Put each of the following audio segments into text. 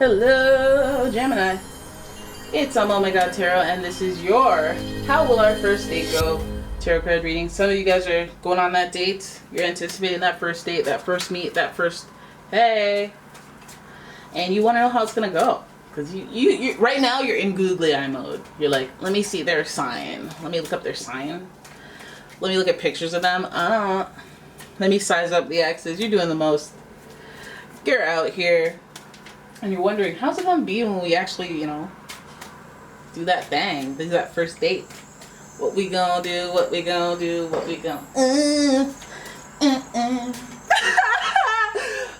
Hello, Gemini. It's umomgtarot, and this is your How Will Our First Date Go tarot card reading. Some of you guys are going on that date. You're anticipating that first date, that first meet, that first hey. And you want to know how it's going to go. Because you right now you're in googly eye mode. You're like, let me see their sign. Let me look up their sign. Let me look at pictures of them. Let me size up the exes. You're doing the most. You're out here. And you're wondering, how's it going to be when we actually, do that thing, do that first date? What we gonna do, what we gonna do, what we gonna...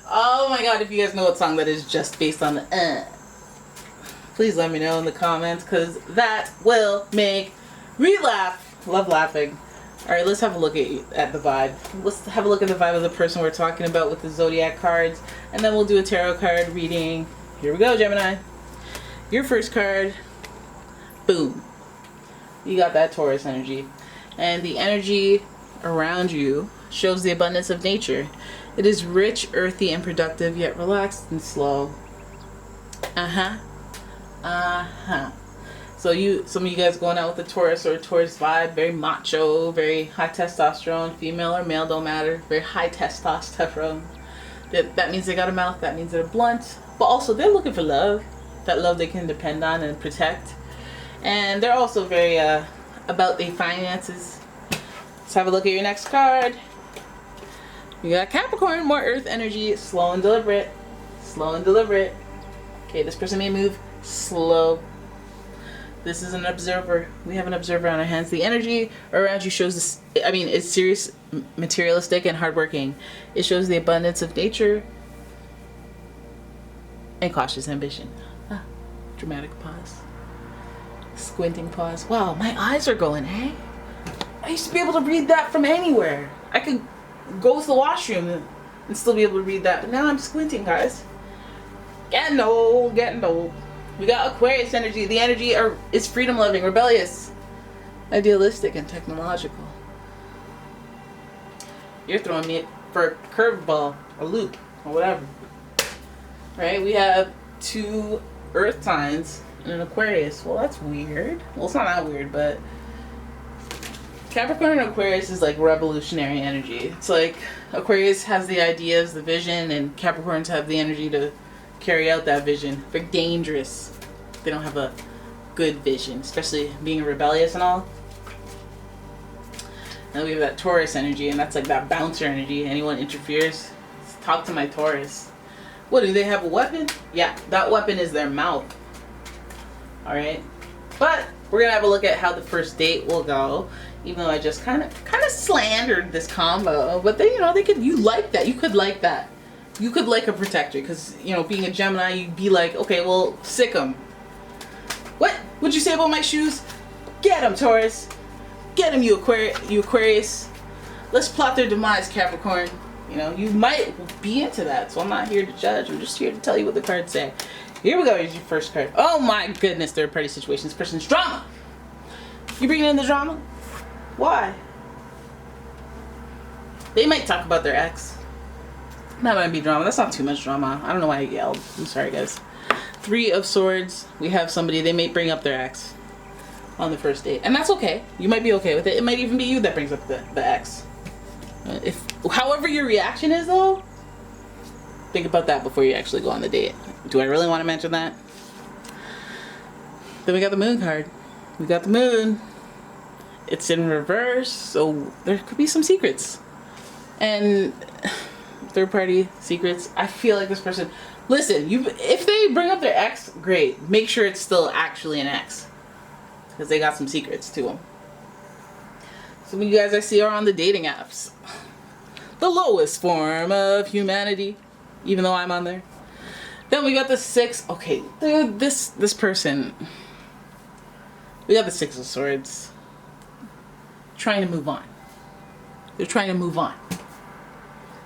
Oh my god, if you guys know what song that is just based on the please let me know in the comments, because that will make me laugh. Love laughing. Alright, let's have a look at the vibe. Let's have a look at the vibe of the person we're talking about with the zodiac cards, and then we'll do a tarot card reading. Here we go, Gemini. Your first card, boom. You got that Taurus energy. And the energy around you shows the abundance of nature. It is rich, earthy, and productive, yet relaxed and slow. So some of you guys going out with a Taurus or a Taurus vibe, very macho, very high testosterone, female or male, don't matter, very high testosterone. That means they got a mouth, that means they're blunt, but also they're looking for love, that love they can depend on and protect. And they're also very about their finances. Let's have a look at your next card. You got Capricorn, more earth energy, slow and deliberate. Slow and deliberate. Okay, this person may move slow. This is an observer. We have an observer on our hands. The energy around you shows this, it's serious, materialistic, and hardworking. It shows the abundance of nature and cautious ambition. Dramatic pause. Squinting pause. Wow, my eyes are going, hey? I used to be able to read that from anywhere. I could go to the washroom and still be able to read that. But now I'm squinting, guys. Getting old, getting old. We got Aquarius energy. The energy is freedom-loving, rebellious, idealistic, and technological. You're throwing me for a curveball, a loop, or whatever. Right? We have two earth signs and an Aquarius. Well, that's weird. Well, it's not that weird, but Capricorn and Aquarius is like revolutionary energy. It's like Aquarius has the ideas, the vision, and Capricorns have the energy to carry out that vision. They're dangerous. They don't have a good vision, especially being rebellious and all. Now we have that Taurus energy, and that's like that bouncer energy. Anyone interferes, talk to my Taurus. What, do they have a weapon? Yeah, that weapon is their mouth. Alright? But we're going to have a look at how the first date will go. Even though I just kind of slandered this combo. But they, you like that. You could like that. You could like a protector. Because, being a Gemini, you'd be like, okay, well, sick 'em. What? What'd you say about my shoes? Get 'em, Taurus. Get 'em, you Aquarius. Let's plot their demise, Capricorn. You might be into that, so I'm not here to judge. I'm just here to tell you what the cards say. Here we go. Here's your first card. Oh my goodness, third party situation. This person's drama. You bringing in the drama? Why? They might talk about their ex. That might be drama. That's not too much drama. I don't know why I yelled. I'm sorry, guys. Three of Swords. We have somebody. They may bring up their ex on the first date, and that's okay. You might be okay with it. It might even be you that brings up the ex. However your reaction is, though, think about that before you actually go on the date. Do I really want to mention that? Then we got the Moon card. We got the Moon. It's in reverse, so there could be some secrets. And third party secrets. I feel like this person... Listen, if they bring up their ex, great. Make sure it's still actually an ex. Because they got some secrets to them. Some of you guys I see are on the dating apps. The lowest form of humanity. Even though I'm on there. Then we got the Six. Okay, dude, this person. We got the Six of Swords. Trying to move on. They're trying to move on.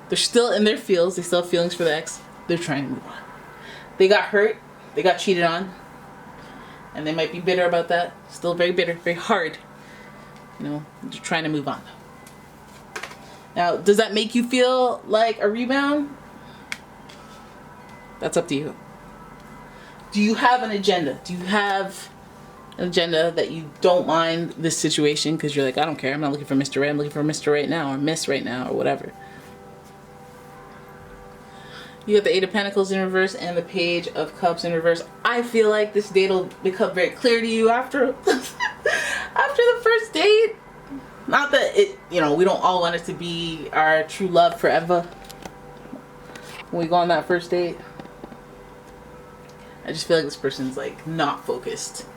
They're still in their feels. They still have feelings for the ex. They're trying to move on. They got hurt. They got cheated on. And they might be bitter about that. Still very bitter. Very hard. They're trying to move on. Now, does that make you feel like a rebound? That's up to you. Do you have an agenda? Do you have an agenda that you don't mind this situation because you're like, I don't care, I'm not looking for Mr. Right, I'm looking for Mr. Right now, or Miss Right now, or whatever. You have the Eight of Pentacles in reverse and the Page of Cups in reverse. I feel like this date will become very clear to you after after the first date. Not that it, you know, we don't all want it to be our true love forever when we go on that first date. I just feel like this person's like not focused.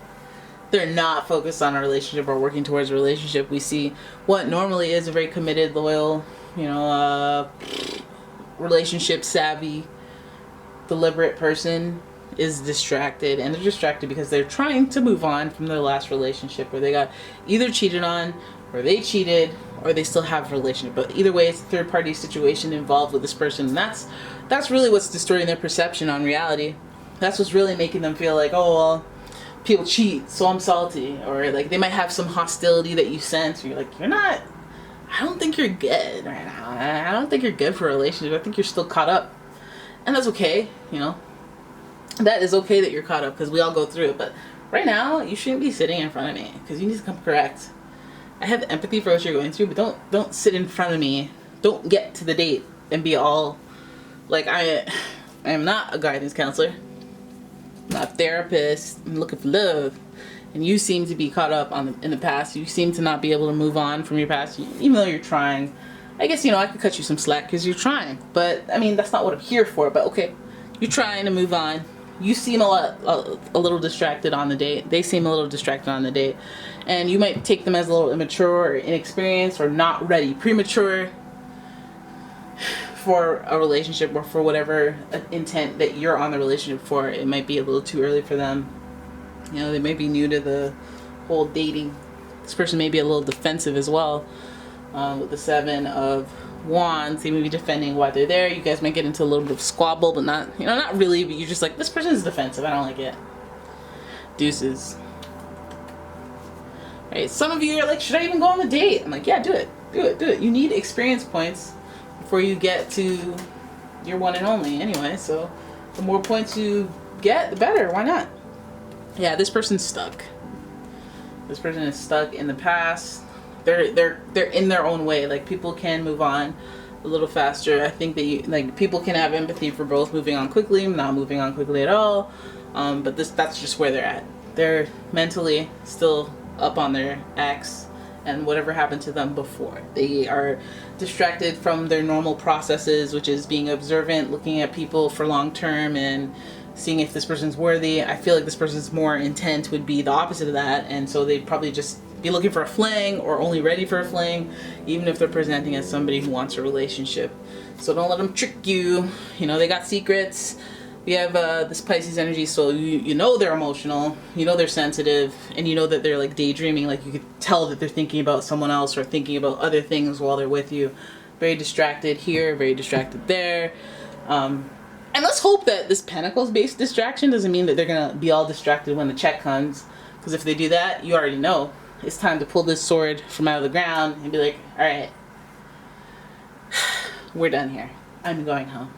They're not focused on a relationship or working towards a relationship. We see what normally is a very committed, loyal, you know, relationship savvy, deliberate person is distracted, and they're distracted because they're trying to move on from their last relationship where they got either cheated on, or they cheated, or they still have a relationship. But either way, it's a third party situation involved with this person, and that's really what's distorting their perception on reality. That's what's really making them feel like, oh well, people cheat, so I'm salty, or like they might have some hostility that you sense. You're like, you're not. I don't think you're good right now. I don't think you're good for a relationship. I think you're still caught up. And that's okay, you know. That is okay that you're caught up because we all go through it. But right now, you shouldn't be sitting in front of me because you need to come correct. I have empathy for what you're going through, but don't sit in front of me. Don't get to the date and be all like, I am not a guidance counselor. I'm not a therapist. I'm looking for love. And you seem to be caught up in the past. You seem to not be able to move on from your past, even though you're trying. I guess, you know, I could cut you some slack because you're trying. But, I mean, that's not what I'm here for. But, okay, you're trying to move on. You seem a little distracted on the date. They seem a little distracted on the date. And you might take them as a little immature or inexperienced or not ready, premature for a relationship or for whatever intent that you're on the relationship for. It might be a little too early for them. You know, they may be new to the whole dating. This person may be a little defensive as well. With the Seven of Wands, they may be defending why they're there. You guys might get into a little bit of squabble, but not, you know, not really. But you're just like, this person is defensive. I don't like it. Deuces. Right? Some of you are like, should I even go on the date? I'm like, yeah, do it. Do it. Do it. You need experience points before you get to your one and only anyway. So the more points you get, the better. Why not? Yeah, this person's stuck. This person is stuck in the past. They're in their own way. Like, people can move on a little faster. I think that people can have empathy for both moving on quickly, not moving on quickly at all. But that's just where they're at. They're mentally still up on their ex and whatever happened to them before. They are distracted from their normal processes, which is being observant, looking at people for long term, and seeing if this person's worthy. I feel like this person's more intent would be the opposite of that, and so they'd probably just be looking for a fling or only ready for a fling, even if they're presenting as somebody who wants a relationship. So don't let them trick you. You know, they got secrets. We have this Pisces energy, so you know they're emotional, you know they're sensitive, and you know that they're like daydreaming. Like, you could tell that they're thinking about someone else or thinking about other things while they're with you. Very distracted here, very distracted there. And let's hope that this Pentacles-based distraction doesn't mean that they're going to be all distracted when the check comes. Because if they do that, you already know. It's time to pull this sword from out of the ground and be like, alright, we're done here. I'm going home.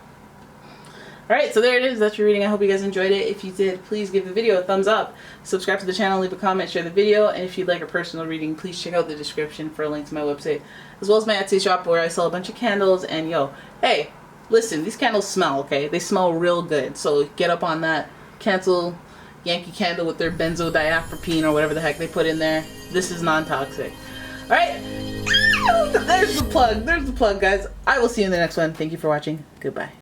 Alright, so there it is. That's your reading. I hope you guys enjoyed it. If you did, please give the video a thumbs up. Subscribe to the channel, leave a comment, share the video. And if you'd like a personal reading, please check out the description for a link to my website, as well as my Etsy shop where I sell a bunch of candles. And yo, hey, listen, these candles smell, okay? They smell real good. So get up on that. Cancel Yankee Candle with their benzodiazepine or whatever the heck they put in there. This is non-toxic. Alright? There's the plug. There's the plug, guys. I will see you in the next one. Thank you for watching. Goodbye.